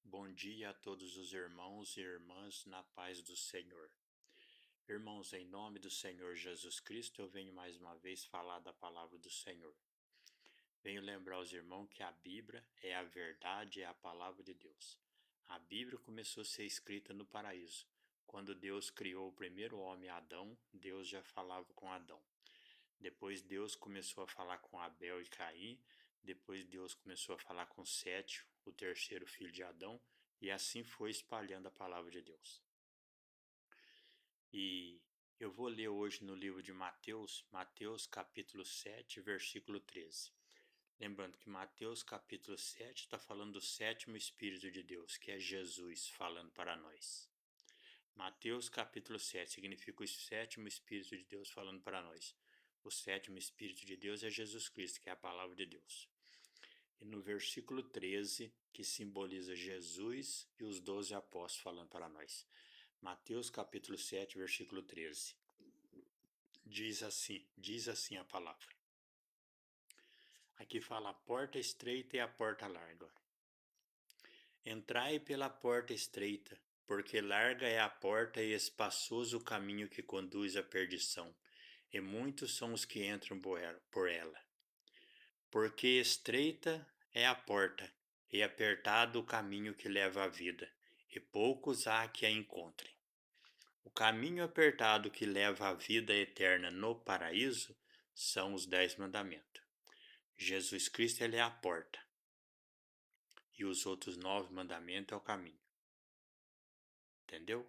Bom dia a todos os irmãos e irmãs na paz do Senhor. Irmãos, em nome do Senhor Jesus Cristo, eu venho mais uma vez falar da palavra do Senhor. Venho lembrar aos irmãos que a Bíblia é a verdade, é a palavra de Deus. A Bíblia começou a ser escrita no paraíso. Quando Deus criou o primeiro homem, Adão, Deus já falava com Adão. Depois Deus começou a falar com Abel e Caim. Depois Deus começou a falar com Sete, o terceiro filho de Adão, e assim foi espalhando a palavra de Deus. E eu vou ler hoje no livro de Mateus, Mateus capítulo 7, versículo 13. Lembrando que Mateus capítulo 7 está falando do sétimo Espírito de Deus, que é Jesus falando para nós. Mateus capítulo 7 significa o sétimo Espírito de Deus falando para nós. O sétimo Espírito de Deus é Jesus Cristo, que é a palavra de Deus. E no versículo 13, que simboliza Jesus e os 12 apóstolos falando para nós. Mateus capítulo 7, versículo 13. Diz assim a palavra. Aqui fala a porta estreita e a porta larga. Entrai pela porta estreita, porque larga é a porta e espaçoso o caminho que conduz à perdição, e muitos são os que entram por ela. Porque estreita é a porta, e apertado o caminho que leva à vida, e poucos há que a encontrem. O caminho apertado que leva à vida eterna no paraíso são os 10 mandamentos. Jesus Cristo, ele é a porta, e os outros 9 mandamentos é o caminho. Entendeu?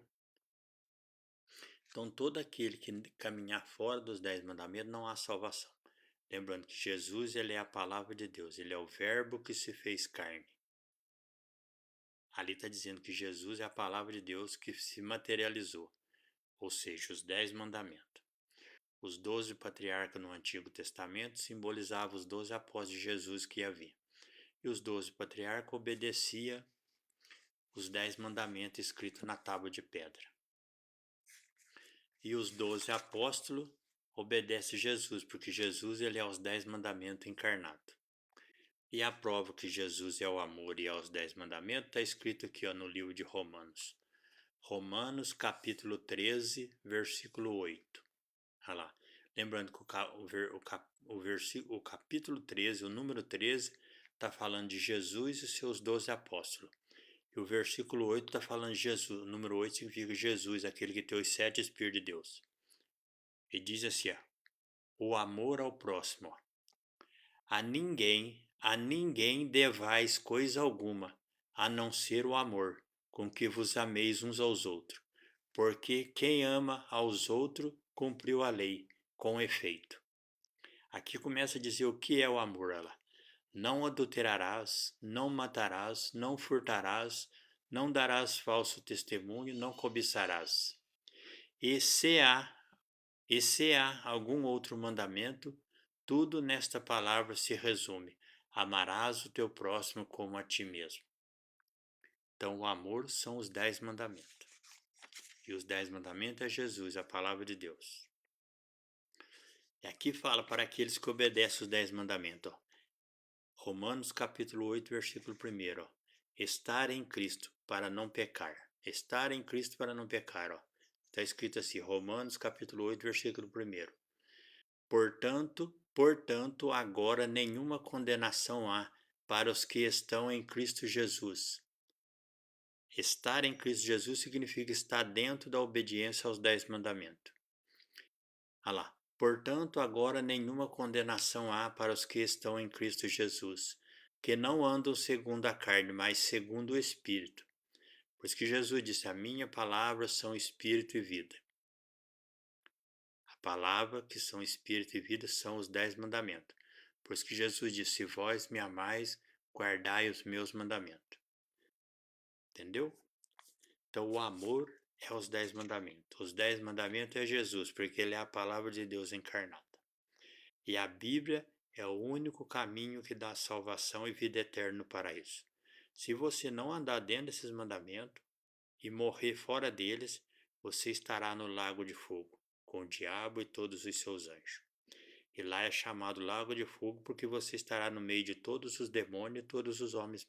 Então, todo aquele que caminhar fora dos 10 mandamentos não há salvação. Lembrando que Jesus, ele é a palavra de Deus, ele é o verbo que se fez carne. Ali está dizendo que Jesus é a palavra de Deus que se materializou, ou seja, os 10 mandamentos. Os 12 patriarcas no Antigo Testamento simbolizavam os 12 apóstolos de Jesus que ia vir. E os 12 patriarcas obedeciam os 10 mandamentos escritos na tábua de pedra. E os 12 apóstolos obedecem Jesus, porque Jesus, ele é os 10 mandamentos encarnado. E a prova que Jesus é o amor e é os 10 mandamentos está escrito aqui no livro de Romanos. Romanos capítulo 13, versículo 8. Olha lá. Lembrando que o capítulo 13, o número 13, está falando de Jesus e seus 12 apóstolos. E o versículo 8 está falando de Jesus. O número 8 significa Jesus, aquele que tem os 7 Espíritos de Deus. E diz assim, o amor ao próximo. A ninguém devais coisa alguma, a não ser o amor, com que vos ameis uns aos outros. Porque quem ama aos outros, cumpriu a lei, com efeito. Aqui começa a dizer o que é o amor, ela. Não adulterarás, não matarás, não furtarás, não darás falso testemunho, não cobiçarás. E se há algum outro mandamento, tudo nesta palavra se resume: amarás o teu próximo como a ti mesmo. Então o amor são os 10 mandamentos. E os 10 mandamentos é Jesus, a palavra de Deus. E aqui fala para aqueles que obedecem os 10 mandamentos. Romanos capítulo 8, versículo 1. Estar em Cristo para não pecar. Estar em Cristo para não pecar. Está escrito assim, Romanos capítulo 8, versículo 1. Portanto, agora nenhuma condenação há para os que estão em Cristo Jesus. Estar em Cristo Jesus significa estar dentro da obediência aos 10 mandamentos. Olha lá. Portanto, agora nenhuma condenação há para os que estão em Cristo Jesus, que não andam segundo a carne, mas segundo o Espírito. Pois que Jesus disse, a minha palavra são Espírito e vida. A palavra que são Espírito e vida são os 10 mandamentos. Pois que Jesus disse, se vós me amais, guardai os meus mandamentos. Entendeu? Então o amor é os 10 mandamentos. Os 10 mandamentos é Jesus, porque ele é a palavra de Deus encarnada. E a Bíblia é o único caminho que dá salvação e vida eterna no paraíso. Se você não andar dentro desses mandamentos e morrer fora deles, você estará no lago de fogo, com o diabo e todos os seus anjos. E lá é chamado lago de fogo porque você estará no meio de todos os demônios e todos os homens